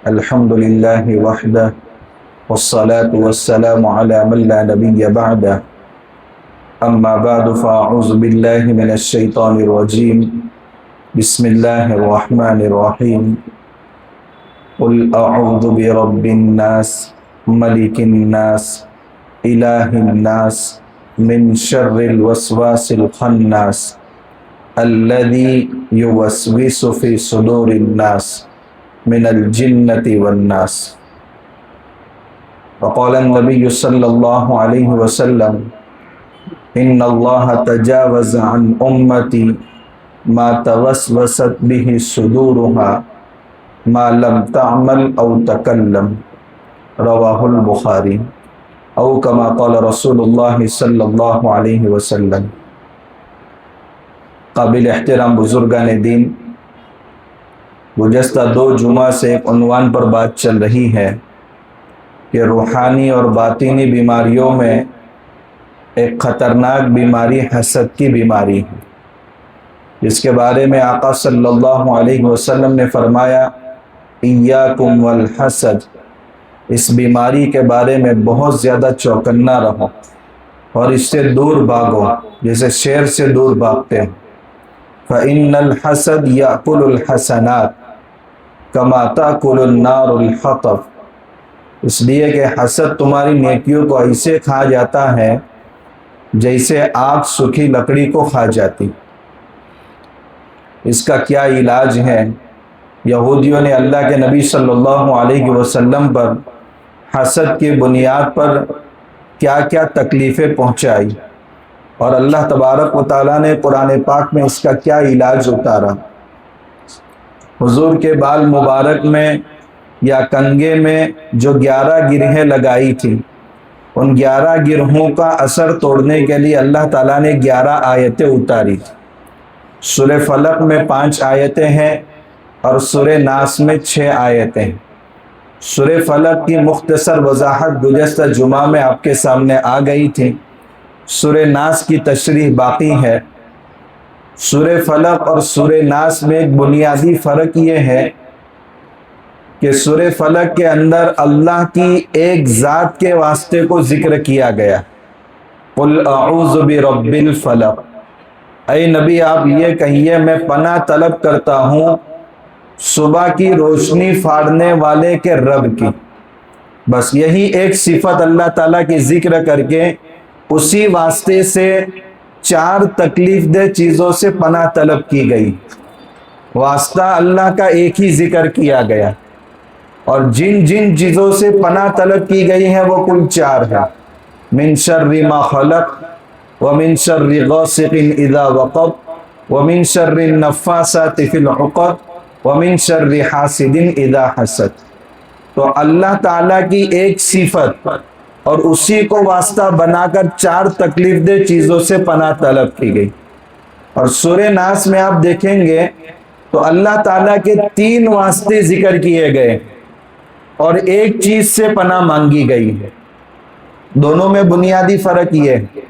الحمد لله وحده والصلاة والسلام على من لا نبي بعده أما بعد فأعوذ بالله من الشيطان الرجيم بسم الله الرحمن الرحيم قل أعوذ برب الناس ملك الناس إله الناس من شر الوسواس الخناس الذي يوسوس في صدور الناس من الجنة والناس. وقال النبي صلى الله عليه وسلم إن الله تجاوز عن أمتي ما توسوست به صدورها ما لم تعمل أو تكلم. رواه البخاري أو كما قال رسول الله صلى الله عليه وسلم. قابل احترام بزرگان دین، گزشتہ 2 جمعہ سے ایک عنوان پر بات چل رہی ہے کہ روحانی اور باطنی بیماریوں میں ایک خطرناک بیماری حسد کی بیماری ہے، جس کے بارے میں آقا صلی اللہ علیہ وسلم نے فرمایا ایاکم والحسد، اس بیماری کے بارے میں بہت زیادہ چوکنا رہو اور اس سے دور بھاگو جیسے شیر سے دور بھاگتے ہیں. فَإِنَّ الْحَسَدْ يَأْكُلُ الْحَسَنَاتِ كَمَا تَأْكُلُ النَّارُ الْحَطَبَ، اس لیے کہ حسد تمہاری نیکیوں کو ایسے کھا جاتا ہے جیسے آگ سوکھی لکڑی کو کھا جاتی. اس کا کیا علاج ہے؟ یہودیوں نے اللہ کے نبی صلی اللہ علیہ وسلم پر حسد کی بنیاد پر کیا کیا تکلیفیں پہنچائی، اور اللہ تبارک و تعالیٰ نے قرآن پاک میں اس کا کیا علاج اتارا. حضور کے بال مبارک میں یا کنگے میں جو 11 گرہیں لگائی تھی، ان 11 گرہوں کا اثر توڑنے کے لیے اللہ تعالیٰ نے 11 آیتیں اتاری. سورہ فلق میں 5 آیتیں ہیں اور سورہ ناس میں 6 آیتیں ہیں. سورہ فلق کی مختصر وضاحت گزشتہ جمعہ میں آپ کے سامنے آ گئی تھی. سورہ ناس کی تشریح باقی ہے. سورہ فلق اور سورہ ناس میں ایک بنیادی فرق یہ ہے کہ سورہ فلق کے اندر اللہ کی ایک ذات کے واسطے کو ذکر کیا گیا. قل اعوذ برب الفلق، اے نبی آپ یہ کہیے میں پناہ طلب کرتا ہوں صبح کی روشنی پھاڑنے والے کے رب کی. بس یہی ایک صفت اللہ تعالیٰ کی ذکر کر کے اسی واسطے سے 4 تکلیف دہ چیزوں سے پناہ طلب کی گئی. واسطہ اللہ کا ایک ہی ذکر کیا گیا، اور جن جن چیزوں سے پناہ طلب کی گئی ہیں وہ کل 4 ہیں. من شر ما خلق، ومن شر غاسق اذا وقب، ومن شر النفاثات فی العقد، ومن شر حاسد اذا حسد. تو اللہ تعالیٰ کی ایک صفت اور اسی کو واسطہ بنا کر 4 تکلیف دہ چیزوں سے پناہ طلب کی گئی. اور سورہ ناس میں آپ دیکھیں گے تو اللہ تعالیٰ کے 3 واسطے ذکر کیے گئے اور ایک چیز سے پناہ مانگی گئی ہے. دونوں میں بنیادی فرق یہ ہے،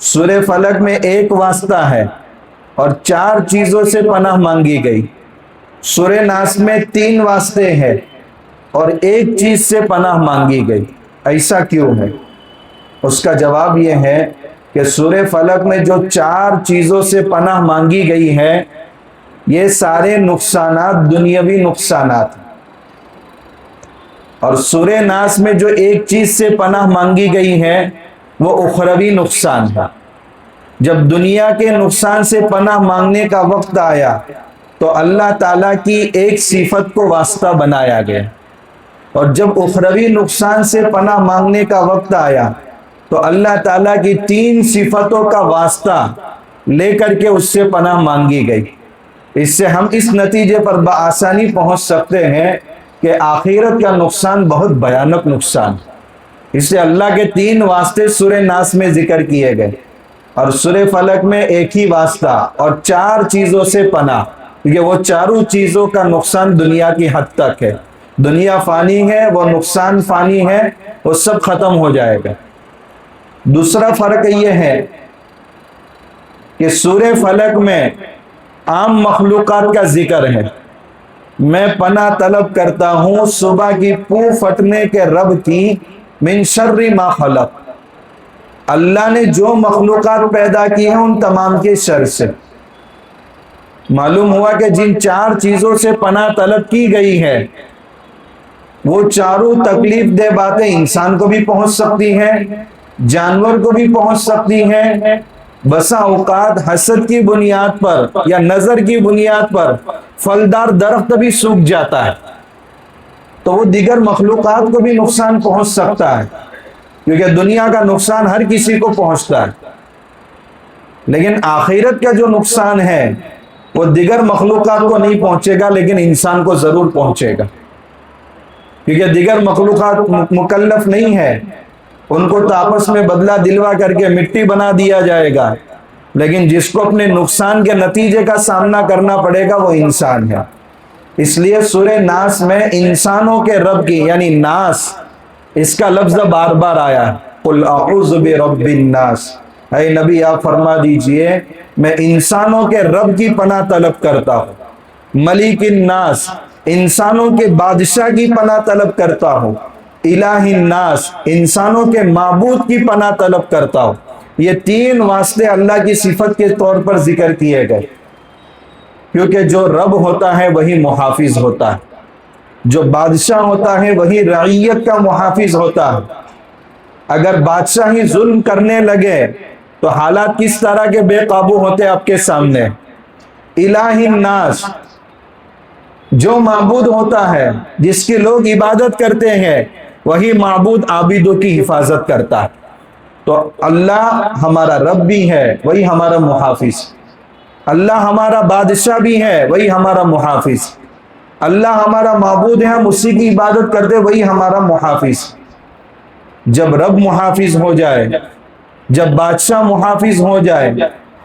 سورہ فلق میں ایک واسطہ ہے اور 4 چیزوں سے پناہ مانگی گئی. سورہ ناس میں 3 واسطے ہیں اور ایک چیز سے پناہ مانگی گئی. ایسا کیوں ہے؟ اس کا جواب یہ ہے کہ سورہ فلق میں جو 4 چیزوں سے پناہ مانگی گئی ہے یہ سارے نقصانات دنیاوی نقصانات ہیں، اور سورہ ناس میں جو ایک چیز سے پناہ مانگی گئی ہے وہ اخروی نقصان ہے. جب دنیا کے نقصان سے پناہ مانگنے کا وقت آیا تو اللہ تعالیٰ کی ایک صفت کو واسطہ بنایا گیا، اور جب اخروی نقصان سے پناہ مانگنے کا وقت آیا تو اللہ تعالیٰ کی 3 صفتوں کا واسطہ لے کر کے اس سے پناہ مانگی گئی. اس سے ہم اس نتیجے پر بآسانی پہنچ سکتے ہیں کہ آخرت کا نقصان بہت بھیانک نقصان. اس سے اللہ کے 3 واسطے سورہ ناس میں ذکر کیے گئے اور سورہ فلق میں ایک ہی واسطہ اور 4 چیزوں سے پناہ، کیونکہ وہ 4 چیزوں کا نقصان دنیا کی حد تک ہے. دنیا فانی ہے، وہ نقصان فانی ہے، وہ سب ختم ہو جائے گا. دوسرا فرق یہ ہے کہ سورہ فلق میں عام مخلوقات کا ذکر ہے میں پناہ طلب کرتا ہوں صبح کی پو پھٹنے کے رب کی، من شر ما خلق، اللہ نے جو مخلوقات پیدا کی ہیں ان تمام کے شر سے۔ معلوم ہوا کہ جن چار چیزوں سے پناہ طلب کی گئی ہے وہ چاروں تکلیف دہ باتیں انسان کو بھی پہنچ سکتی ہیں، جانور کو بھی پہنچ سکتی ہیں، بسا اوقات حسد کی بنیاد پر یا نظر کی بنیاد پر پھلدار درخت بھی سوکھ جاتا ہے تو وہ دیگر مخلوقات کو بھی نقصان پہنچ سکتا ہے، کیونکہ دنیا کا نقصان ہر کسی کو پہنچتا ہے، لیکن آخرت کا جو نقصان ہے وہ دیگر مخلوقات کو نہیں پہنچے گا لیکن انسان کو ضرور پہنچے گا، کیونکہ دیگر مخلوقات مکلف نہیں ہے، ان کو تو آپس میں بدلہ دلوا کر کے مٹی بنا دیا جائے گا، لیکن جس کو اپنے نقصان کے نتیجے کا سامنا کرنا پڑے گا وہ انسان ہے۔ اس لیے سورہ ناس میں انسانوں کے رب کی یعنی ناس اس کا لفظ بار بار آیا ہے، قل اعوذ برب الناس، اے نبی آپ فرما دیجئے میں انسانوں کے رب کی پناہ طلب کرتا ہوں، ملک الناس انسانوں کے بادشاہ کی پناہ طلب کرتا ہوں، الہ الناس انسانوں کے معبود کی پناہ طلب کرتا ہوں۔ یہ تین واسطے اللہ کی صفت کے طور پر ذکر کیے گئے، کیونکہ جو رب ہوتا ہے وہی محافظ ہوتا ہے، جو بادشاہ ہوتا ہے وہی رعیت کا محافظ ہوتا ہے۔ اگر بادشاہ ہی ظلم کرنے لگے تو حالات کس طرح کے بے قابو ہوتے آپ کے سامنے۔ الہ الناس جو معبود ہوتا ہے، جس کی لوگ عبادت کرتے ہیں، وہی معبود عابدوں کی حفاظت کرتا ہے۔ تو اللہ ہمارا رب بھی ہے وہی ہمارا محافظ، اللہ ہمارا بادشاہ بھی ہے وہی ہمارا محافظ، اللہ ہمارا معبود ہے ہم اسی کی عبادت کرتے وہی ہمارا محافظ۔ جب رب محافظ ہو جائے، جب بادشاہ محافظ ہو جائے،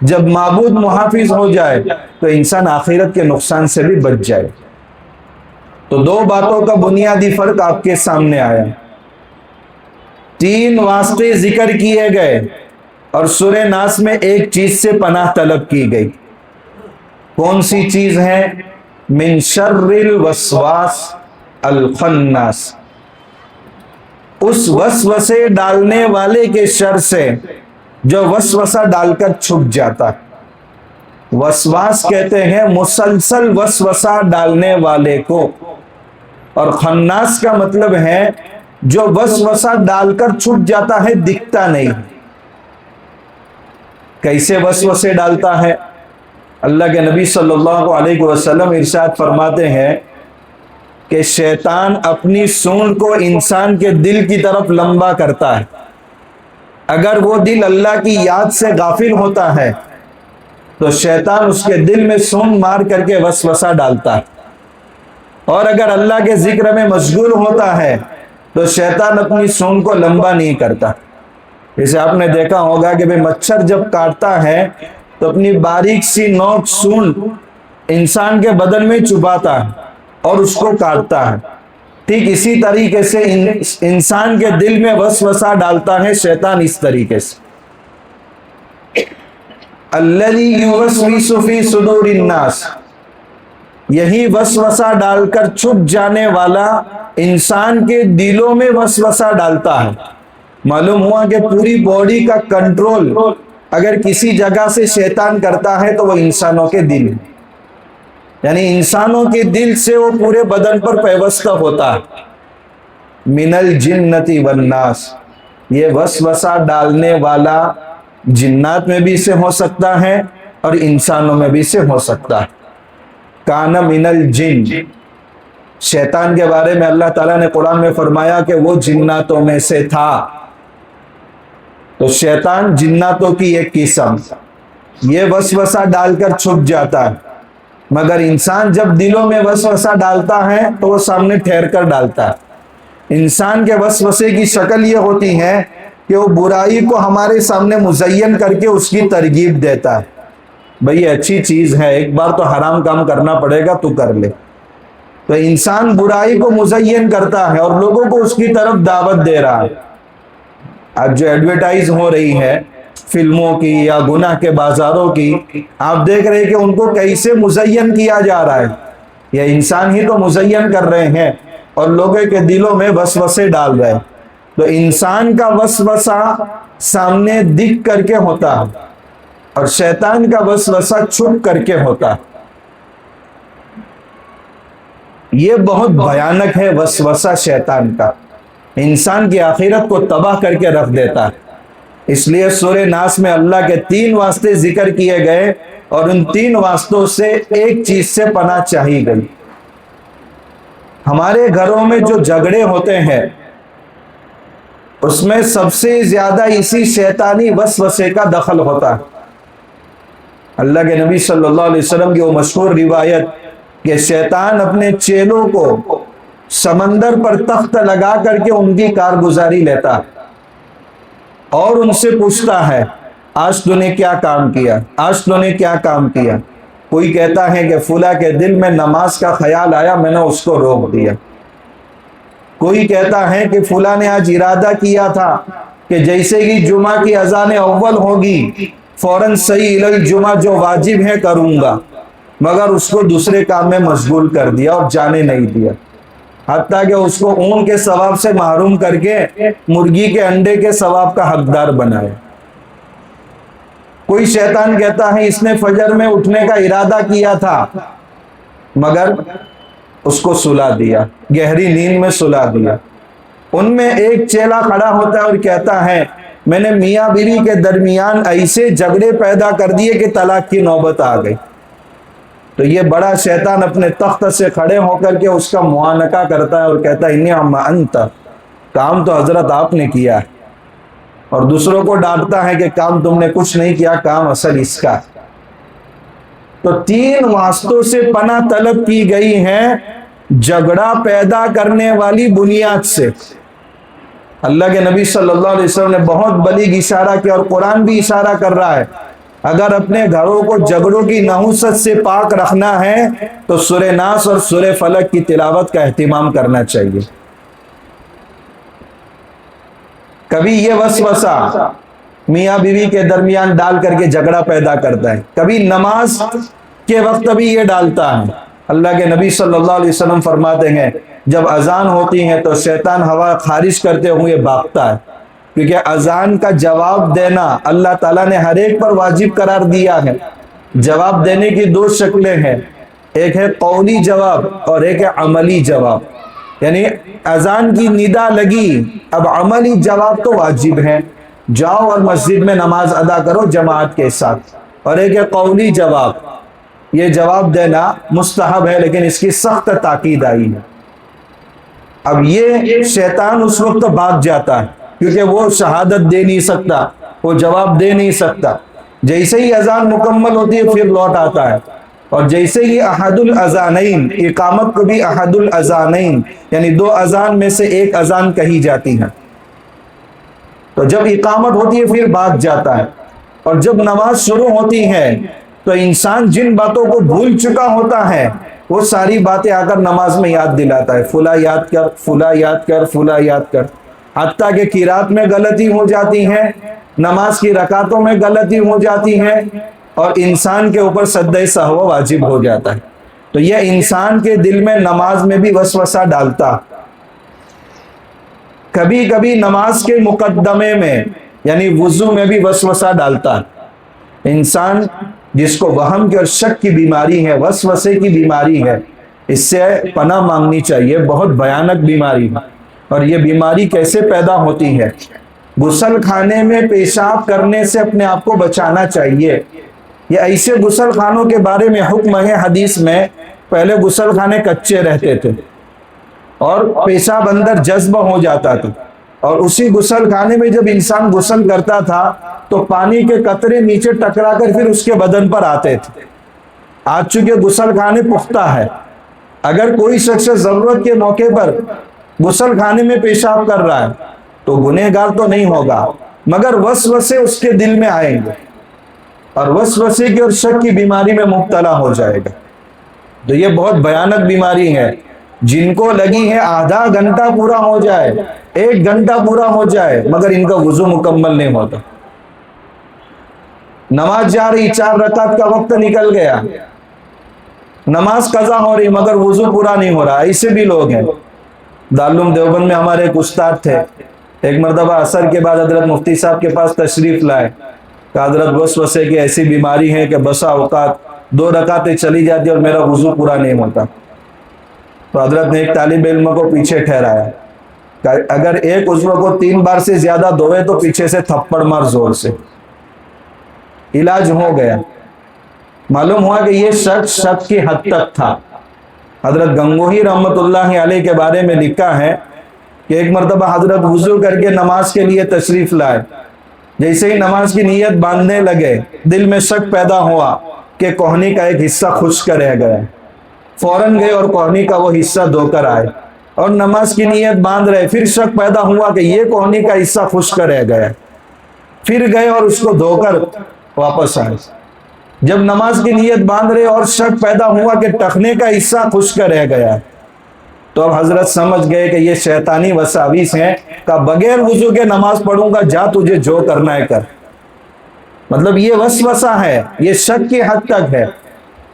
جب معبود محافظ ہو جائے تو انسان آخرت کے نقصان سے بھی بچ جائے۔ تو دو باتوں کا بنیادی فرق آپ کے سامنے آیا، تین واسطے ذکر کیے گئے اور سورہ ناس میں ایک چیز سے پناہ طلب کی گئی۔ کون سی چیز ہے؟ من شر الوسواس الخناس، اس وسوسے ڈالنے والے کے شر سے جو وسوسہ ڈال کر چھپ جاتا ہے۔ وسواس کہتے ہیں مسلسل وسوسہ ڈالنے والے کو، اور خناس کا مطلب ہے جو وسوسہ ڈال کر چھپ جاتا ہے، دکھتا نہیں۔ کیسے وسوسے ڈالتا ہے؟ اللہ کے نبی صلی اللہ علیہ وسلم ارشاد فرماتے ہیں کہ شیطان اپنی سونڈ کو انسان کے دل کی طرف لمبا کرتا ہے، اگر وہ دل اللہ کی یاد سے غافل ہوتا ہے تو شیطان اس کے دل میں سونڈ مار کر کے وسوسہ ڈالتا ہے، اور اگر اللہ کے ذکر میں مشغول ہوتا ہے تو شیطان اپنی سونڈ کو لمبا نہیں کرتا۔ جیسے آپ نے دیکھا ہوگا کہ مچھر جب کاٹتا ہے تو اپنی باریک سی نوک سونڈ انسان کے بدن میں چباتا ہے اور اس کو کاٹتا ہے، ٹھیک اسی طریقے سے انسان کے دل میں وسوسہ ڈالتا ہے شیطان اس طریقے سے۔ الذی یوسوس فی صدور الناس، یہی وسوسہ ڈال کر چھپ جانے والا انسان کے دلوں میں وسوسہ ڈالتا ہے۔ معلوم ہوا کہ پوری باڈی کا کنٹرول اگر کسی جگہ سے شیطان کرتا ہے تو وہ انسانوں کے دل، یعنی انسانوں کے دل سے وہ پورے بدن پر پیوستہ ہوتا ہے۔ من الجنۃ والناس، یہ وسوسہ ڈالنے والا جنات میں بھی سے ہو سکتا ہے اور انسانوں میں بھی سے ہو سکتا ہے۔ کان من الجن، شیطان کے بارے میں اللہ تعالیٰ نے قرآن میں فرمایا کہ وہ جناتوں میں سے تھا۔ تو شیطان جناتوں کی ایک قسم، یہ وسوسہ ڈال کر چھپ جاتا ہے، مگر انسان جب دلوں میں وسوسہ ڈالتا ہے تو وہ سامنے ٹھہر کر ڈالتا ہے۔ انسان کے وسوسے کی شکل یہ ہوتی ہے کہ وہ برائی کو ہمارے سامنے مزین کر کے اس کی ترغیب دیتا ہے، بھئی یہ اچھی چیز ہے، ایک بار تو حرام کام کرنا پڑے گا تو کر لے۔ تو انسان برائی کو مزین کرتا ہے اور لوگوں کو اس کی طرف دعوت دے رہا ہے۔ آج جو ایڈورٹائز ہو رہی ہے فلموں کی یا گناہ کے بازاروں کی، آپ دیکھ رہے ہیں کہ ان کو کیسے مزین کیا جا رہا ہے، یہ انسان ہی تو مزین کر رہے ہیں اور لوگوں کے دلوں میں وسوسے ڈال رہے ہیں۔ تو انسان کا وسوسہ سامنے دکھ کر کے ہوتا ہے اور شیطان کا وسوسہ چھپ کر کے ہوتا ہے۔ یہ بہت بھیانک ہے وسوسہ شیطان کا، انسان کی آخرت کو تباہ کر کے رکھ دیتا ہے۔ اس لیے سورہ ناس میں اللہ کے 3 واسطے ذکر کیے گئے اور ان 3 واسطوں سے ایک چیز سے پناہ چاہی گئی۔ ہمارے گھروں میں جو جھگڑے ہوتے ہیں اس میں سب سے زیادہ اسی شیطانی وسوسے کا دخل ہوتا ہے۔ اللہ کے نبی صلی اللہ علیہ وسلم کی وہ مشہور روایت کہ شیطان اپنے چیلوں کو سمندر پر تخت لگا کر کے ان کی کارگزاری لیتا اور ان سے پوچھتا ہے آج تو نے کیا کام کیا، آج تو نے کیا کام کیا۔ کوئی کہتا ہے کہ فلاں کے دل میں نماز کا خیال آیا، میں نے اس کو روک دیا۔ کوئی کہتا ہے کہ فلاں نے آج ارادہ کیا تھا کہ جیسے ہی جمعہ کی اذان اول ہوگی فوراً صحیح الجمعہ جو واجب ہے کروں گا، مگر اس کو دوسرے کام میں مشغول کر دیا اور جانے نہیں دیا، حتیٰ کہ اس کو اون کے ثواب سے محروم کر کے مرغی کے انڈے کے ثواب کا حقدار بنایا۔ کوئی شیطان کہتا ہے اس نے فجر میں اٹھنے کا ارادہ کیا تھا مگر اس کو سلا دیا، گہری نیند میں سلا دیا۔ ان میں ایک چیلا کھڑا ہوتا ہے اور کہتا ہے میں نے میاں بیوی کے درمیان ایسے جھگڑے پیدا کر دیے کہ طلاق کی نوبت آ گئی۔ تو یہ بڑا شیطان اپنے تخت سے کھڑے ہو کر کے اس کا معانقہ کرتا ہے اور کہتا ہے انی اما انت، کام تو حضرت آپ نے کیا ہے، اور دوسروں کو ڈانٹتا ہے کہ کام تم نے کچھ نہیں کیا، کام اصل اس کا۔ تو 3 واسطوں سے پناہ طلب کی گئی ہے جھگڑا پیدا کرنے والی بنیاد سے۔ اللہ کے نبی صلی اللہ علیہ وسلم نے بہت بلیغ اشارہ کیا اور قرآن بھی اشارہ کر رہا ہے، اگر اپنے گھروں کو جھگڑوں کی نحوست سے پاک رکھنا ہے تو سورہ ناس اور سورہ فلق کی تلاوت کا اہتمام کرنا چاہیے۔ کبھی یہ وسوسہ میاں بیوی کے درمیان ڈال کر کے جھگڑا پیدا کرتا ہے، کبھی نماز کے وقت بھی یہ ڈالتا ہے۔ اللہ کے نبی صلی اللہ علیہ وسلم فرماتے ہیں جب اذان ہوتی ہے تو شیطان ہوا خارج کرتے ہوئے بھاگتا ہے، کیونکہ اذان کا جواب دینا اللہ تعالیٰ نے ہر ایک پر واجب قرار دیا ہے۔ جواب دینے کی 2 شکلیں ہیں، ایک ہے قولی جواب اور ایک ہے عملی جواب، یعنی اذان کی ندا لگی، اب عملی جواب تو واجب ہے، جاؤ اور مسجد میں نماز ادا کرو جماعت کے ساتھ، اور ایک ہے قولی جواب، یہ جواب دینا مستحب ہے لیکن اس کی سخت تاکید آئی ہے۔ اب یہ شیطان اس وقت بھاگ جاتا ہے کیونکہ وہ شہادت دے نہیں سکتا، وہ جواب دے نہیں سکتا، جیسے ہی اذان مکمل ہوتی ہے پھر لوٹ آتا ہے، اور جیسے ہی احد الاذانین، اقامت کو بھی احد الاذانین یعنی 2 اذان میں سے ایک اذان کہی جاتی ہے، تو جب اقامت ہوتی ہے پھر بھاگ جاتا ہے، اور جب نماز شروع ہوتی ہے تو انسان جن باتوں کو بھول چکا ہوتا ہے وہ ساری باتیں آ کر نماز میں یاد دلاتا ہے، فلاں یاد کر، فلاں یاد کر، فلاں یاد کر، حتیٰ کہ قرات میں غلطی ہو جاتی ہے، نماز کی رکعتوں میں غلطی ہو جاتی ہے، اور انسان کے اوپر سجدہ سہو واجب ہو جاتا ہے۔ تو یہ انسان کے دل میں نماز میں بھی وسوسہ ڈالتا، کبھی کبھی نماز کے مقدمے میں یعنی وضو میں بھی وسوسہ ڈالتا۔ انسان جس کو وہم کی اور شک کی بیماری ہے، وسوسے کی بیماری ہے، اس سے پناہ مانگنی چاہیے، بہت بھیانک بیماری ہے۔ اور یہ بیماری کیسے پیدا ہوتی ہے؟ غسل خانے میں پیشاب کرنے سے اپنے آپ کو بچانا چاہیے۔ یہ ایسے غسل خانوں کے بارے میں حکم ہے حدیث میں، پہلے غسل خانے کچے رہتے تھے اور پیشاب اندر جذب ہو جاتا تھا، اور اسی غسل خانے میں جب انسان غسل کرتا تھا تو پانی کے قطرے نیچے ٹکرا کر پھر اس کے بدن پر آتے تھے۔ آج چونکہ غسل خانے پختہ ہے، اگر کوئی شخص ضرورت کے موقع پر غسل خانے میں پیشاب کر رہا ہے تو گنہگار تو نہیں ہوگا، مگر وسوسے اس کے دل میں آئیں گے اور وسوسے کی اور شک کی بیماری میں مبتلا ہو جائے گا۔ تو یہ بہت بھیانک بیماری ہے، جن کو لگی ہے آدھا گھنٹہ پورا ہو جائے، 1 گھنٹہ پورا ہو جائے، مگر ان کا وضو مکمل نہیں ہوتا۔ نماز جا رہی، 4 رکعت کا وقت نکل گیا، نماز قضا ہو رہی مگر وضو پورا نہیں ہو رہا. ایسے بھی لوگ ہیں. دارالعلوم دیوبند میں ہمارے ایک استاد تھے, ایک مرتبہ عصر کے بعد حضرت مفتی صاحب کے پاس تشریف لائے کہ حضرت وسوسے کی ایسی بیماری ہے کہ بسا اوقات 2 رکعتیں چلی جاتی اور میرا وضو پورا نہیں ہوتا. تو حضرت نے ایک طالب علم کو پیچھے ٹھہرایا کہ اگر ایک عضو کو 3 بار سے زیادہ دھوئے تو پیچھے سے تھپڑ مار زور سے. علاج ہو گیا. معلوم ہوا کہ یہ شخص شک کی حد تک تھا. حضرت گنگوہی رحمت اللہ علیہ کے بارے میں لکھا ہے کہ ایک مرتبہ حضرت وضو کر کے نماز کے لیے تشریف لائے. جیسے ہی نماز کی نیت باندھنے لگے دل میں شک پیدا ہوا کہ کوہنی کا ایک حصہ خشک رہ گیا. فوراً گئے اور کوہنی کا وہ حصہ دھو کر آئے اور نماز کی نیت باندھ رہے. پھر شک پیدا ہوا کہ یہ کوہنی کا حصہ خشک رہ گیا. پھر گئے اور اس کو دھو کر واپس آئے. جب نماز کی نیت باندھ رہے اور شک پیدا ہوا کہ ٹخنے کا حصہ خشک رہ گیا, تو اب حضرت سمجھ گئے کہ یہ شیطانی وساویس ہیں کہ بغیر وضو کے نماز پڑھوں گا, جا تجھے جو کرنا ہے کر. مطلب یہ وسوسہ ہے, یہ شک کی حد تک ہے.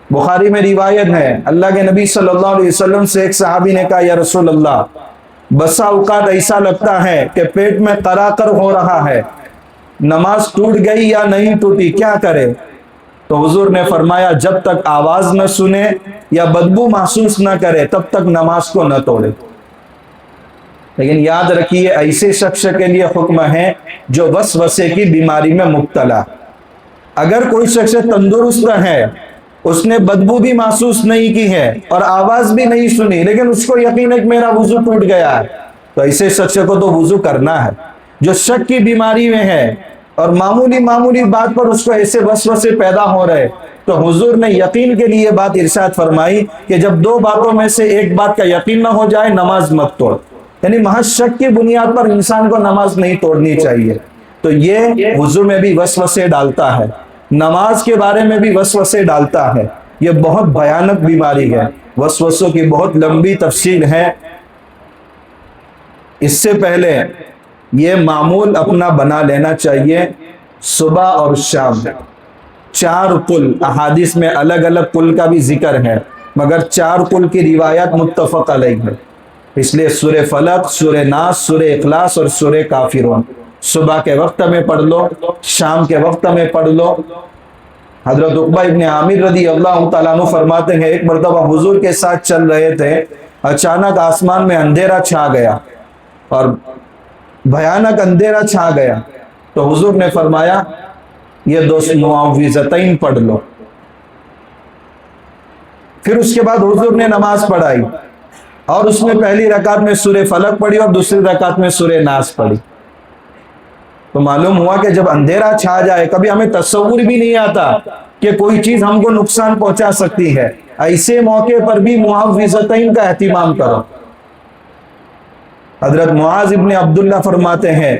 بخاری میں روایت ہے, اللہ کے نبی صلی اللہ علیہ وسلم سے ایک صحابی نے کہا یا رسول اللہ, بسا اوقات ایسا لگتا ہے کہ پیٹ میں قراقر ہو رہا ہے, نماز ٹوٹ گئی یا نہیں ٹوٹی, کیا کرے؟ تو حضور نے فرمایا جب تک آواز نہ سنے یا بدبو محسوس نہ کرے تب تک نماز کو نہ توڑے. لیکن یاد رکھیے ایسے شخص کے لیے حکم ہے جو وسوسے کی بیماری میں مبتلا. اگر کوئی شخص تندرست ہے, اس نے بدبو بھی محسوس نہیں کی ہے اور آواز بھی نہیں سنی, لیکن اس کو یقین ہے کہ میرا وضو ٹوٹ گیا ہے, تو ایسے شخص کو تو وضو کرنا ہے. جو شک کی بیماری میں ہے اور معمولی بات پر اس کو ایسے وسوسے پیدا ہو رہے, تو حضور نے یقین کے لیے بات ارشاد فرمائی کہ جب 2 باتوں میں سے ایک بات کا یقین نہ ہو جائے نماز مت توڑ. یعنی محض شک کی بنیاد پر انسان کو نماز نہیں توڑنی چاہیے. تو یہ وضو میں بھی وسوسے ڈالتا ہے, نماز کے بارے میں بھی وسوسے ڈالتا ہے. یہ بہت بھیانک بیماری ہے. وسوسوں کی بہت لمبی تفصیل ہے. اس سے پہلے یہ معمول اپنا بنا لینا چاہیے, صبح اور شام 4 قل. احادیث میں الگ الگ قل کا بھی ذکر ہے مگر 4 قل کی روایات متفق علیہ ہے. اس لیے سورہ فلق, سورہ ناس, سورہ اخلاص اور سورہ کافرون صبح کے وقت میں پڑھ لو, شام کے وقت میں پڑھ لو. حضرت عقبہ ابن عامر رضی اللہ تعالیٰ عنہ فرماتے ہیں ایک مرتبہ حضور کے ساتھ چل رہے تھے, اچانک آسمان میں اندھیرا چھا گیا اور بھیانک اندھیرا چھا گیا. تو حضور نے فرمایا یہ 2 معوذتین پڑھ لو. پھر اس کے بعد حضور نے نماز پڑھائی اور اس میں پہلی رکعت میں سورہ فلق پڑھی اور دوسری رکعت میں سورہ ناس پڑھی. تو معلوم ہوا کہ جب اندھیرا چھا جائے, کبھی ہمیں تصور بھی نہیں آتا کہ کوئی چیز ہم کو نقصان پہنچا سکتی ہے, ایسے موقع پر بھی معوذتین کا اہتمام کرو. حضرت معاذ ابن عبداللہ فرماتے ہیں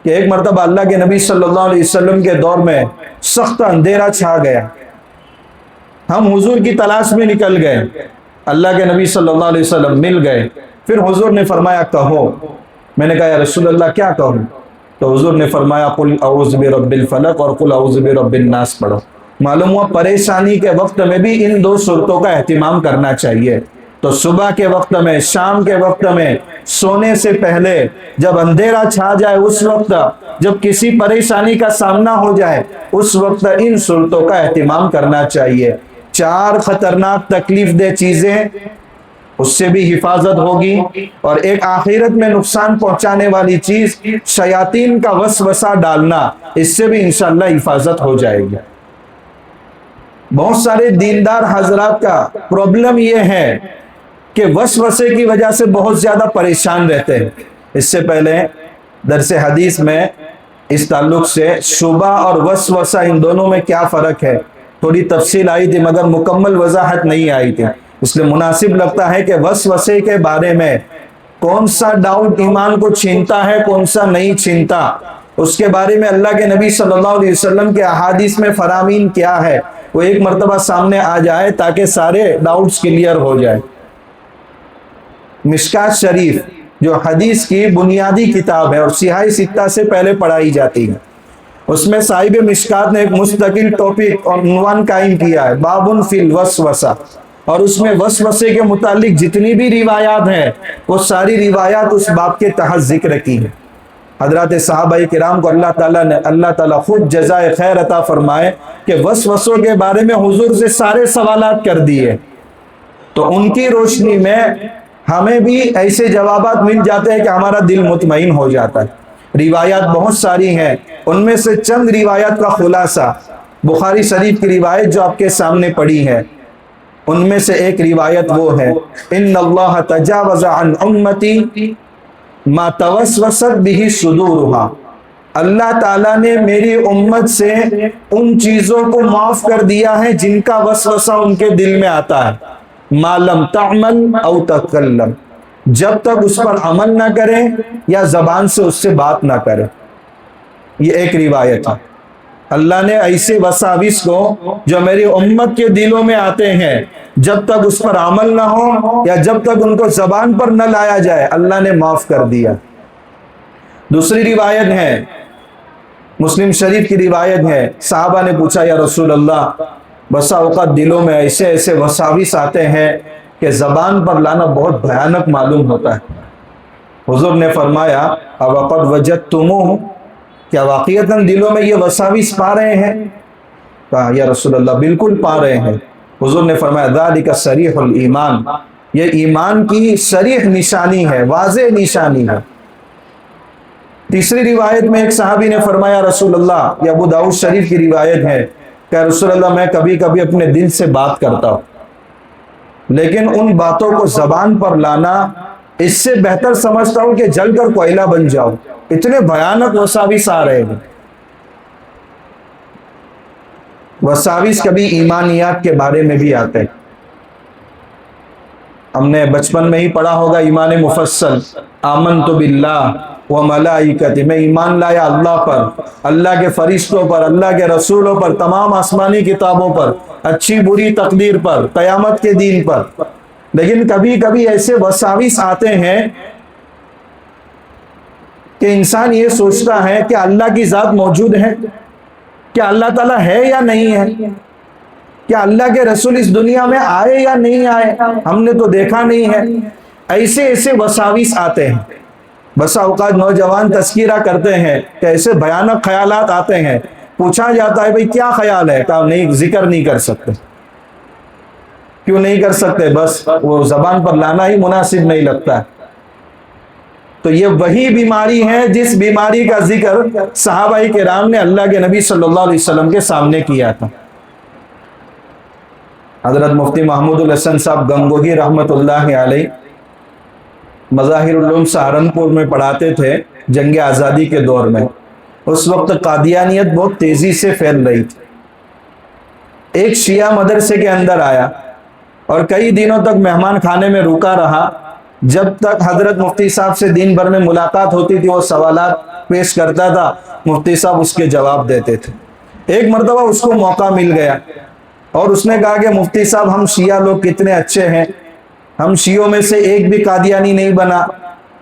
کہ ایک مرتبہ اللہ کے نبی صلی اللہ علیہ وسلم کے دور میں سخت اندھیرا چھا گیا. ہم حضور کی تلاش میں نکل گئے, اللہ کے نبی صلی اللہ علیہ وسلم مل گئے. پھر حضور نے فرمایا کہو. میں نے کہا یا رسول اللہ کیا کہوں؟ تو حضور نے فرمایا قل اعوذ برب الفلق اور قل اعوذ برب الناس پڑھو. معلوم ہوا پریشانی کے وقت میں بھی ان 2 صورتوں کا اہتمام کرنا چاہیے. تو صبح کے وقت میں, شام کے وقت میں, سونے سے پہلے, جب اندھیرا چھا جائے اس وقت, جب کسی پریشانی کا سامنا ہو جائے اس وقت ان صورتوں کا اہتمام کرنا چاہیے. 4 خطرناک تکلیف دہ چیزیں, اس سے بھی حفاظت ہوگی, اور ایک آخرت میں نقصان پہنچانے والی چیز شیاطین کا وسوسہ ڈالنا, اس سے بھی انشاءاللہ حفاظت ہو جائے گی. بہت سارے دیندار حضرات کا پرابلم یہ ہے کہ وسوسے کی وجہ سے بہت زیادہ پریشان رہتے ہیں. اس سے پہلے درس حدیث میں اس تعلق سے شبہ اور وسوسہ ان دونوں میں کیا فرق ہے تھوڑی تفصیل آئی تھی مگر مکمل وضاحت نہیں آئی تھی. اس لیے مناسب لگتا ہے کہ وسوسے کے بارے میں کون سا ڈاؤٹ ایمان کو چھینتا ہے کون سا نہیں چھینتا, اس کے بارے میں اللہ کے نبی صلی اللہ علیہ وسلم کے احادیث میں فرامین کیا ہے وہ ایک مرتبہ سامنے آ جائے تاکہ سارے ڈاؤٹس کلیئر ہو جائے. مشکات شریف جو حدیث کی بنیادی کتاب ہے اور صحیح ستہ سے پہلے پڑھائی جاتی ہے, اس میں صاحب مشکات نے ایک مستقل ٹاپک اور عنوان قائم کیا ہے, بابن فی الوسوسہ, اور اس میں وسوسے کے متعلق جتنی بھی روایات ہیں وہ ساری روایات اس باب کے تحت ذکر کی ہیں۔ حضرات صحابہ کرام کو اللہ تعالیٰ خود جزائے خیر عطا فرمائے کہ وسوسوں کے بارے میں حضور سے سارے سوالات کر دیے، تو ان کی روشنی میں ہمیں بھی ایسے جوابات مل جاتے ہیں کہ ہمارا دل مطمئن ہو جاتا ہے۔ روایات بہت ساری ہیں، ان میں سے چند روایات کا خلاصہ بخاری شریف کی روایت جو آپ کے سامنے پڑی ہے، ان میں سے ایک روایت وہ ہے، ان اللہ تجاوز عن امتی ما توسوست بہ صدورها، اللہ تعالیٰ نے میری امت سے ان چیزوں کو معاف کر دیا ہے جن کا وسوسہ ان کے دل میں آتا ہے، ما لم تعمل او تکلم، جب تک اس پر عمل نہ کریں یا زبان سے اس سے بات نہ کریں۔ یہ ایک روایت ہے، اللہ نے ایسے وساوس کو جو میری امت کے دلوں میں آتے ہیں جب تک اس پر عمل نہ ہو یا جب تک ان کو زبان پر نہ لایا جائے اللہ نے معاف کر دیا۔ دوسری روایت ہے، مسلم شریف کی روایت ہے، صحابہ نے پوچھا یا رسول اللہ بسا اوقات دلوں میں ایسے ایسے وساوس آتے ہیں کہ زبان پر لانا بہت بھیانک معلوم ہوتا ہے۔ حضور نے فرمایا اوقد وجدتموہ، کیا واقعتاً دلوں میں یہ وساوس پا رہے ہیں؟ کہا یا رسول اللہ بالکل پا رہے ہیں۔ حضور نے فرمایا ذالک صریح الایمان، یہ ایمان کی صریح نشانی ہے، واضح نشانی ہے۔ تیسری روایت میں ایک صحابی نے فرمایا رسول اللہ، یہ ابو داؤد شریف کی روایت ہے کہ رسول اللہ میں کبھی کبھی اپنے دل سے بات کرتا ہوں لیکن ان باتوں کو زبان پر لانا اس سے بہتر سمجھتا ہوں کہ جل کر کوئلہ بن جاؤ، اتنے بھیانک وساوس آ رہے ہیں۔ وساوس کبھی ایمانیات کے بارے میں بھی آتے ہیں، ہم نے بچپن میں ہی پڑھا ہوگا ایمان مفصل، آمنت باللہ و ملائکتہ، میں ایمان لایا اللہ پر، اللہ کے فرشتوں پر، اللہ کے رسولوں پر، تمام آسمانی کتابوں پر، اچھی بری تقدیر پر، قیامت کے دین پر۔ لیکن کبھی کبھی ایسے وساوس آتے ہیں کہ انسان یہ سوچتا ہے کہ اللہ کی ذات موجود ہے، کیا اللہ تعالیٰ ہے یا نہیں ہے، کیا اللہ کے رسول اس دنیا میں آئے یا نہیں آئے، ہم نے تو دیکھا نہیں ہے۔ ایسے ایسے وساوس آتے ہیں، بسا اوقات نوجوان تذکرہ کرتے ہیں کہ ایسے بھیانک خیالات آتے ہیں، پوچھا جاتا ہے بھئی کیا خیال ہے، کہا نہیں ذکر نہیں کر سکتے۔ کیوں نہیں کر سکتے؟ بس وہ زبان پر لانا ہی مناسب نہیں لگتا۔ تو یہ وہی بیماری ہے جس بیماری کا ذکر صحابہ کرام نے اللہ کے نبی صلی اللہ علیہ وسلم کے سامنے کیا تھا۔ حضرت مفتی محمود الحسن صاحب گنگوہی رحمت اللہ علیہ مظاہر العلوم سہارنپور میں پڑھاتے تھے جنگ آزادی کے دور میں، اس وقت قادیانیت بہت تیزی سے پھیل رہی تھی۔ ایک شیعہ مدرسے کے اندر آیا اور کئی دنوں تک مہمان خانے میں رکا رہا، جب تک حضرت مفتی صاحب سے دن بھر میں ملاقات ہوتی تھی وہ سوالات پیش کرتا تھا، مفتی صاحب اس کے جواب دیتے تھے۔ ایک مرتبہ اس کو موقع مل گیا اور اس نے کہا کہ مفتی صاحب ہم شیعہ لوگ کتنے اچھے ہیں، ہم شیعوں میں سے ایک بھی قادیانی نہیں بنا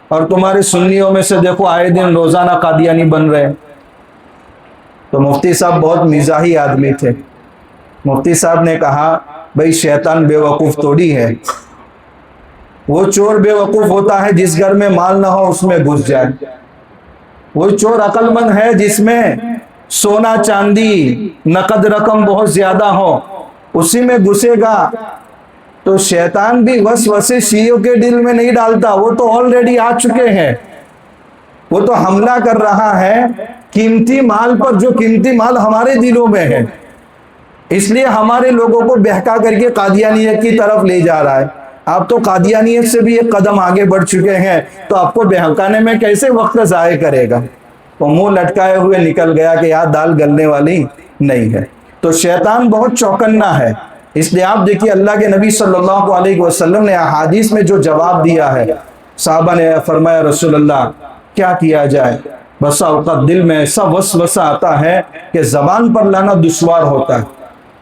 اور تمہارے سنیوں میں سے دیکھو آئے دن روزانہ قادیانی بن رہے ہیں۔ تو مفتی صاحب بہت مزاحی آدمی تھے، مفتی صاحب نے کہا بھئی شیطان بے وقوف تھوڑی ہے، وہ چور بے وقوف ہوتا ہے جس گھر میں مال نہ ہو اس میں گھس جائے، وہ چور عقل مند ہے جس میں سونا چاندی نقد رقم بہت زیادہ ہو اسی میں گھسے گا۔ تو شیطان بھی وسوسے شیعوں کے دل میں نہیں ڈالتا، وہ تو آلریڈی آ چکے ہیں، وہ تو حملہ کر رہا ہے قیمتی مال پر جو قیمتی مال ہمارے دلوں میں ہے، اس لیے ہمارے لوگوں کو بہکا کر کے قادیانیت کی طرف لے جا رہا ہے۔ آپ تو قادیانیت سے بھی ایک قدم آگے بڑھ چکے ہیں، تو آپ کو بہکانے میں کیسے وقت ضائع کرے گا؟ وہ منہ لٹکائے ہوئے نکل گیا کہ یار دال گلنے والی نہیں ہے۔ تو شیطان بہت چوکنا ہے، اس لیے آپ دیکھیے اللہ کے نبی صلی اللہ علیہ وسلم نے احادیث میں جو جواب دیا ہے، صحابہ نے فرمایا رسول اللہ کیا کیا جائے؟ بسا اوقات دل میں ایسا وسوسہ آتا ہے کہ زبان پر لانا دشوار ہوتا ہے۔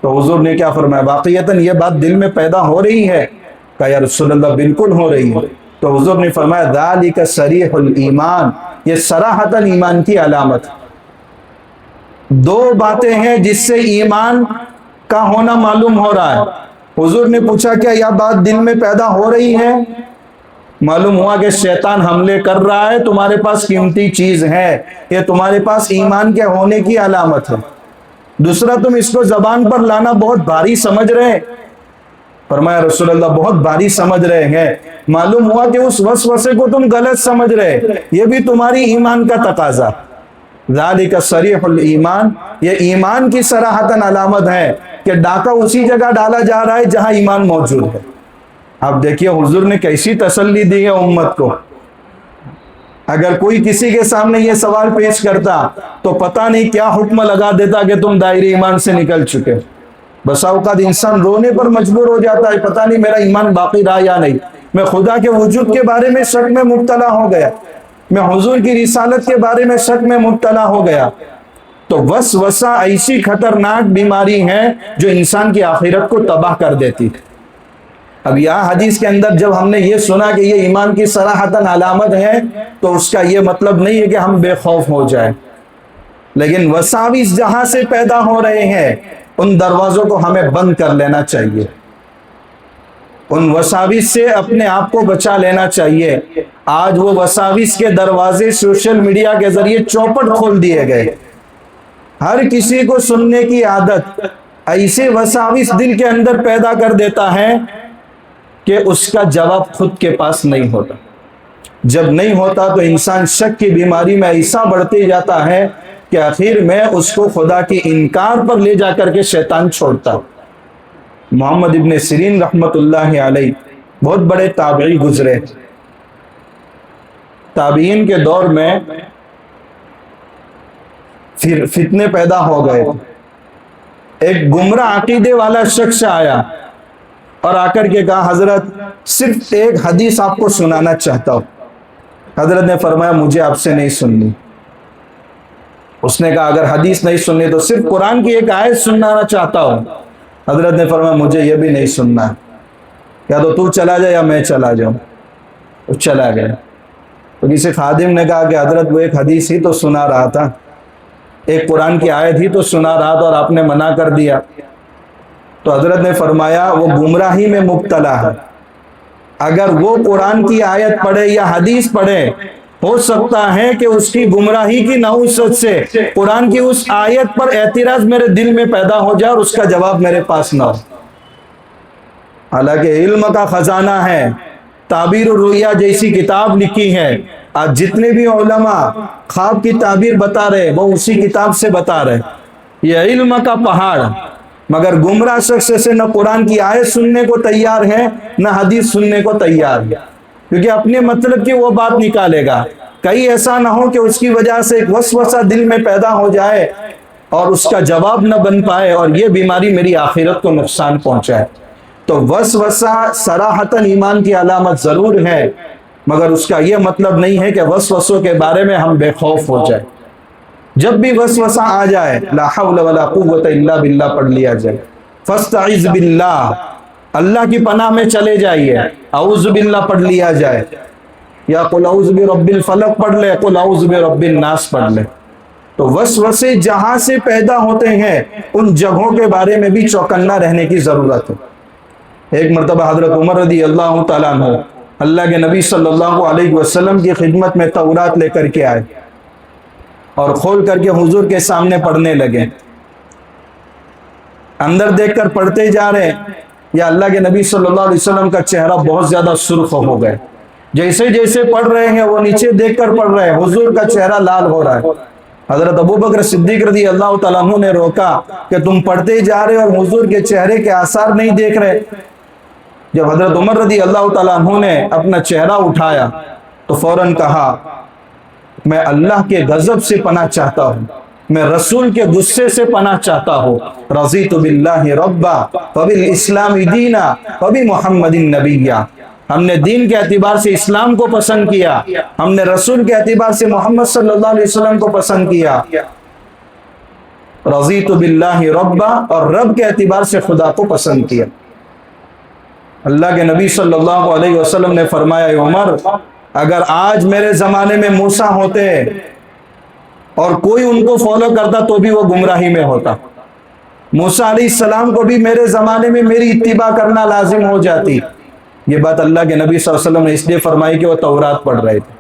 تو حضور نے کیا فرمایا؟ واقعیتاً یہ بات دل میں پیدا ہو رہی ہے؟ کہا یا رسول اللہ بالکل ہو رہی ہے۔ تو حضور نے فرمایا ذالک صریح الایمان، یہ صراحتاً ایمان کی علامت۔ دو باتیں ہیں جس سے ایمان کا ہونا معلوم ہو رہا ہے، حضور نے پوچھا کیا یہ بات دل میں پیدا ہو رہی ہے؟ معلوم ہوا کہ شیطان حملے کر رہا ہے، تمہارے پاس قیمتی چیز ہے، یہ تمہارے پاس ایمان کے ہونے کی علامت ہے۔ دوسرا، تم اس کو زبان پر لانا بہت بھاری سمجھ رہے ہیں۔ فرمایا رسول اللہ بہت بھاری سمجھ رہے ہیں۔ معلوم ہوا کہ اس وسوسے کو تم غلط سمجھ رہے، یہ بھی تمہاری ایمان کا تقاضا۔ ذالک صریح الایمان، یہ ایمان کی صراحتاً علامت ہے کہ ڈاکہ اسی جگہ ڈالا جا رہا ہے جہاں ایمان موجود ہے۔ اب دیکھیے حضور نے کیسی تسلی دی ہے امت کو۔ اگر کوئی کسی کے سامنے یہ سوال پیش کرتا تو پتہ نہیں کیا حکم لگا دیتا کہ تم دائرے ایمان سے نکل چکے۔ بسا اوقات انسان رونے پر مجبور ہو جاتا ہے، پتہ نہیں میرا ایمان باقی رہا یا نہیں، میں خدا کے وجود کے بارے میں شک میں مبتلا ہو گیا، میں حضور کی رسالت کے بارے میں شک میں مبتلا ہو گیا۔ تو وسوسہ ایسی خطرناک بیماری ہے جو انسان کی آخرت کو تباہ کر دیتی ہے۔ اب یہاں حدیث کے اندر جب ہم نے یہ سنا کہ یہ ایمان کی صراحتاً علامت ہے تو اس کا یہ مطلب نہیں ہے کہ ہم بے خوف ہو جائیں، لیکن وساوس جہاں سے پیدا ہو رہے ہیں ان دروازوں کو ہمیں بند کر لینا چاہیے، ان وساوس سے اپنے آپ کو بچا لینا چاہیے۔ آج وہ وساوس کے دروازے سوشل میڈیا کے ذریعے چوپٹ کھول دیے گئے، ہر کسی کو سننے کی عادت ایسے وساوس دل کے اندر پیدا کر دیتا ہے کہ اس کا جواب خود کے پاس نہیں ہوتا۔ جب نہیں ہوتا تو انسان شک کی بیماری میں ایسا بڑھتے جاتا ہے کہ آخر میں اس کو خدا کی انکار پر لے جا کر کے شیطان چھوڑتا۔ محمد ابن سیرین رحمت اللہ علیہ بہت بڑے تابعی گزرے۔ تابعین کے دور میں پھر فتنے پیدا ہو گئے۔ ایک گمراہ عقیدے والا شخص آیا اور آ کر کے کہا حضرت صرف ایک حدیث آپ کو سنانا چاہتا ہوں۔ حضرت نے فرمایا مجھے آپ سے نہیں سننی۔ اس نے کہا اگر حدیث نہیں سننی تو صرف قرآن کی ایک آیت سنانا چاہتا ہوں۔ حضرت نے فرمایا مجھے یہ بھی نہیں سننا، یا تو چلا جائے یا میں چلا جاؤں۔ وہ چلا گیا۔ تو کسی خادم نے کہا کہ حضرت وہ ایک حدیث ہی تو سنا رہا تھا، ایک قرآن کی آیت ہی تو سنا رہا تھا اور آپ نے منع کر دیا۔ تو حضرت نے فرمایا وہ گمراہی میں مبتلا ہے، اگر وہ قرآن کی آیت پڑھے یا حدیث پڑھے ہو سکتا ہے کہ اس کی گمراہی کی نحوست سے قرآن کی اس آیت پر اعتراض میرے دل میں پیدا ہو جائے اور اس کا جواب میرے پاس نہ ہو۔ حالانکہ علم کا خزانہ ہے، تعبیر الرؤیا جیسی کتاب لکھی ہے، آج جتنے بھی علماء خواب کی تعبیر بتا رہے وہ اسی کتاب سے بتا رہے، یہ علم کا پہاڑ، مگر گمراہ شخص سے نہ قرآن کی آیت سننے کو تیار ہے نہ حدیث سننے کو تیار ہے، کیونکہ اپنے مطلب کی وہ بات نکالے گا۔ کہیں ایسا نہ ہو کہ اس کی وجہ سے ایک وسوسہ دل میں پیدا ہو جائے اور اس کا جواب نہ بن پائے اور یہ بیماری میری آخرت کو نقصان پہنچائے۔ تو وسوسہ صراحتاً ایمان کی علامت ضرور ہے، مگر اس کا یہ مطلب نہیں ہے کہ وسوسوں کے بارے میں ہم بے خوف ہو جائیں۔ جب بھی وسوسہ آ جائے لا حول ولا قوت الا باللہ پڑھ لیا جائے، فاستعذ باللہ، اللہ کی پناہ میں چلے جائیے، اعوذ باللہ پڑھ لیا جائے، یا قل اعوذ برب الفلق پڑھ لے، قل اعوذ برب الناس پڑھ لے۔ تو وسوسے جہاں سے پیدا ہوتے ہیں ان جگہوں کے بارے میں بھی چوکنا رہنے کی ضرورت ہے۔ ایک مرتبہ حضرت عمر رضی اللہ تعالیٰ عنہ اللہ کے نبی صلی اللہ علیہ وسلم کی خدمت میں تورات لے کر کے آئے اور کھول کر کے حضور کے سامنے پڑھنے لگے۔ اندر دیکھ کر پڑھتے جا رہے یا اللہ کے نبی صلی اللہ علیہ وسلم کا چہرہ بہت زیادہ سرخ ہو گئے، جیسے جیسے پڑھ رہے ہیں وہ نیچے دیکھ کر پڑھ رہے ہیں، حضور کا چہرہ لال ہو رہا ہے۔ حضرت ابوبکر صدیق رضی اللہ تعالیٰ عنہ نے روکا کہ تم پڑھتے جا رہے اور حضور کے چہرے کے آثار نہیں دیکھ رہے۔ جب حضرت عمر رضی اللہ تعالیٰ عنہ نے اپنا چہرہ اٹھایا تو فوراً کہا میں اللہ کے غضب سے پناہ چاہتا ہوں، میں رسول کے غصے سے پناہ چاہتا ہوں۔ رضیت باللہ ربا وبالاسلام دینا وبمحمد نبیا، ہم نے دین کے اعتبار سے اسلام کو پسند کیا، ہم نے رسول کے اعتبار سے محمد صلی اللہ علیہ وسلم کو پسند کیا۔ رضیت باللہ ربا، اور رب کے اعتبار سے خدا کو پسند کیا۔ اللہ کے نبی صلی اللہ علیہ وسلم نے فرمایا اے عمر، اگر آج میرے زمانے میں موسیٰ ہوتے اور کوئی ان کو فالو کرتا تو بھی وہ گمراہی میں ہوتا، موسیٰ علیہ السلام کو بھی میرے زمانے میں میری اتباع کرنا لازم ہو جاتی۔ یہ بات اللہ کے نبی صلی اللہ علیہ وسلم نے اس لیے فرمائی کہ وہ تورات پڑھ رہے تھے،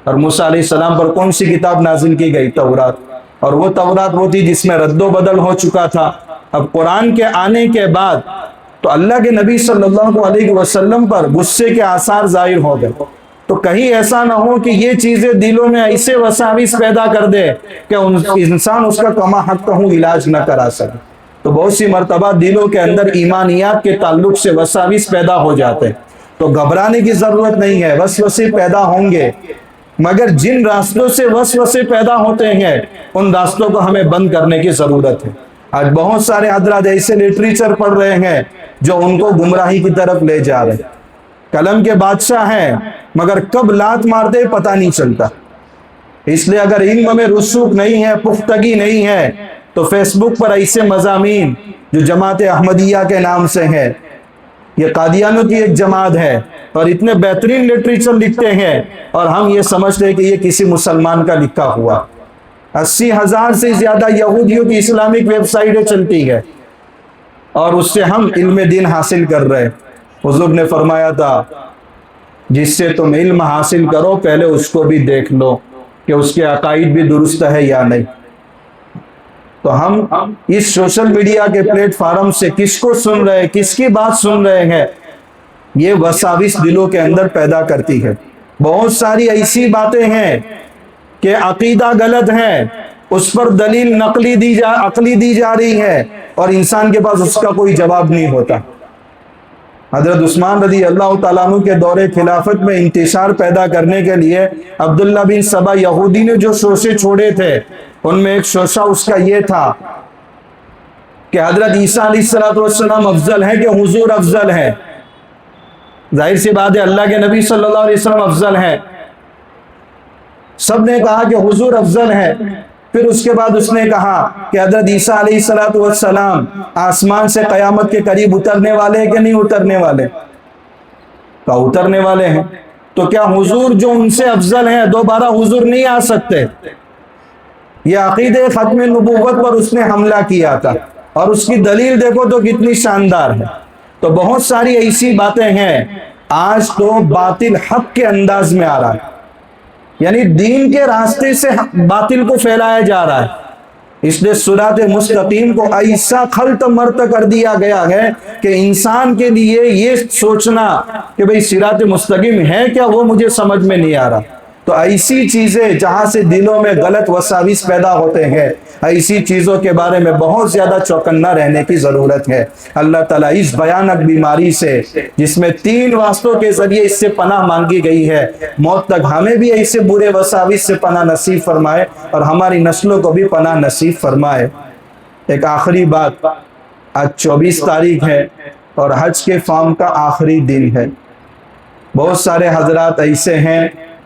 اور موسیٰ علیہ السلام پر کون سی کتاب نازل کی گئی؟ تورات۔ اور وہ تورات وہ تھی جس میں رد و بدل ہو چکا تھا۔ اب قرآن کے آنے کے بعد تو اللہ کے نبی صلی اللہ علیہ وسلم پر غصے کے آثار ظاہر ہو گئے، تو کہیں ایسا نہ ہو کہ یہ چیزیں دلوں میں ایسے وساوس پیدا کر دے کہ انسان اس کا کما حق ہوں علاج نہ کرا سکے۔ تو بہت سی مرتبہ دلوں کے اندر ایمانیات کے تعلق سے وساوس پیدا ہو جاتے، تو گھبرانے کی ضرورت نہیں ہے، وسوسے پیدا ہوں گے، مگر جن راستوں سے وسوسے پیدا ہوتے ہیں ان راستوں کو ہمیں بند کرنے کی ضرورت ہے۔ آج بہت سارے حضرات ایسے لٹریچر پڑھ رہے ہیں جو ان کو گمراہی کی طرف لے جا رہے ہیں، قلم کے بادشاہ ہیں مگر کب لات مار دے پتہ نہیں چلتا۔ اس لیے اگر علم میں رسوخ نہیں ہے، پختگی نہیں ہے، تو فیس بک پر ایسے مضامین جو جماعت احمدیہ کے نام سے ہیں، یہ قادیانوں کی ایک جماعت ہے، اور اتنے بہترین لٹریچر لکھتے ہیں اور ہم یہ سمجھتے ہیں کہ یہ کسی مسلمان کا لکھا ہوا۔ 80,000 سے زیادہ یہودیوں کی اسلامک ویب سائٹیں چلتی ہے، اور اس سے ہم علم دین حاصل کر رہے ہیں۔ حضور نے فرمایا تھا جس سے تم علم حاصل کرو پہلے اس کو بھی دیکھ لو کہ اس کے عقائد بھی درست ہے یا نہیں۔ تو ہم اس سوشل میڈیا کے پلیٹ فارم سے کس کو سن رہے ہیں، کس کی بات سن رہے ہیں، یہ وساوس دلوں کے اندر پیدا کرتی ہے۔ بہت ساری ایسی باتیں ہیں کہ عقیدہ غلط ہے، اس پر دلیل عقلی دی جا رہی ہے، اور انسان کے پاس اس کا کوئی جواب نہیں ہوتا۔ حضرت عثمان رضی اللہ تعالیٰ عنہ کے دور خلافت میں انتشار پیدا کرنے کے لیے عبداللہ بن سبا یہودی نے جو شوشے چھوڑے تھے، ان میں ایک شوشہ اس کا یہ تھا کہ حضرت عیسیٰ علیہ السلام افضل ہے کہ حضور افضل ہے؟ ظاہر سی بات ہے اللہ کے نبی صلی اللہ علیہ وسلم افضل ہے۔ سب نے کہا کہ حضور افضل ہے۔ پھر اس کے بعد اس نے کہا کہ حضرت عیسیٰ علیہ السلام آسمان سے قیامت کے قریب اترنے والے ہیں کہ نہیں اترنے والے؟ کہا اترنے والے ہیں۔ تو کیا حضور جو ان سے افضل ہیں دوبارہ حضور نہیں آ سکتے؟ یہ عقیدہ ختم نبوت پر اس نے حملہ کیا تھا، اور اس کی دلیل دیکھو تو کتنی شاندار ہے۔ تو بہت ساری ایسی باتیں ہیں، آج تو باطل حق کے انداز میں آ رہا ہے، یعنی دین کے راستے سے باطل کو پھیلایا جا رہا ہے۔ اس لیے صراط مستقیم کو ایسا خلط مرت کر دیا گیا ہے کہ انسان کے لیے یہ سوچنا کہ بھئی صراط مستقیم ہے کیا، وہ مجھے سمجھ میں نہیں آ رہا۔ تو ایسی چیزیں جہاں سے دلوں میں غلط وساوس پیدا ہوتے ہیں، ایسی چیزوں کے بارے میں بہت زیادہ چوکنا رہنے کی ضرورت ہے۔ اللہ تعالیٰ اس بھیانک بیماری سے، جس میں 3 واسطوں کے ذریعے اس سے پناہ مانگی گئی ہے، موت تک ہمیں بھی ایسے برے وساوس سے پناہ نصیب فرمائے، اور ہماری نسلوں کو بھی پناہ نصیب فرمائے۔ ایک آخری بات، آج 24 تاریخ ہے اور حج کے فارم کا آخری دن ہے۔ بہت سارے حضرات ایسے ہیں